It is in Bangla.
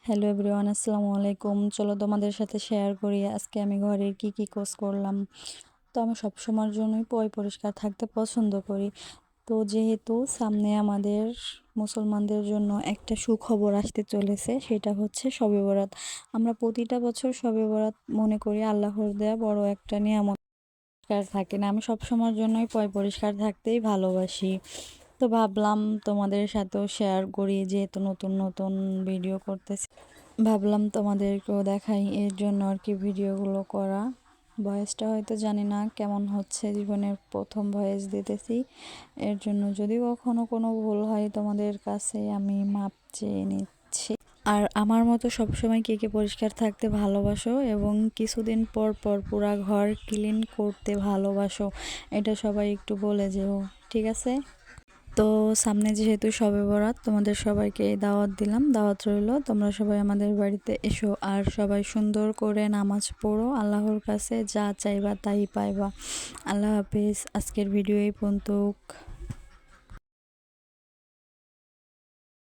হ্যালো এভরিওয়ান, আসসালামু আলাইকুম। চলো তোমাদের সাথে শেয়ার করি আজকে আমি ঘরের কি কাজ করলাম। তো আমি সবসময়ের জন্যই পরিষ্কার থাকতে পছন্দ করি। তো যেহেতু সামনে আমাদের মুসলমানদের জন্য একটা সুখবর আসতে চলেছে, সেটা হচ্ছে শবে বরাত। আমরা প্রতিটা বছর শবে বরাত মনে করি আল্লাহর দেয়া বড় একটা নিয়ামত। পরিষ্কার থাকি না, আমি সবসময়ের জন্যই পরিষ্কার থাকতেই ভালোবাসি। তো ভাবলাম তোমাদের সাথেও শেয়ার করি, যেহেতু নতুন নতুন ভিডিও করতেছি, ভাবলাম তোমাদেরকেও দেখাই, এর জন্য আর কি ভিডিওগুলো করা। ভয়েসটা হয়তো জানি না কেমন হচ্ছে, জীবনের প্রথম ভয়েস দিতেছি, এর জন্য যদি কখনো কোনো ভুল হয় তোমাদের কাছে আমি মাপ চেয়ে নিচ্ছি। আর আমার মতো সবসময় কে পরিষ্কার থাকতে ভালোবাসো এবং কিছুদিন পর পর পুরা ঘর ক্লিন করতে ভালোবাসো, এটা সবাই একটু বলে যেও, ঠিক আছে? তো সামনে যেহেতু শবে বরাত, তোমাদের সবাইকে দাওয়াত দিলাম, দাওয়াত রইলো, তোমরা সবাই আমাদের বাড়িতে এসো। আর সবাই সুন্দর করে নামাজ পড়ো, আল্লাহর কাছে যা চাইবা তাই পাইবা। আল্লাহ হাফিজ। আজকের ভিডিও এই পর্যন্ত।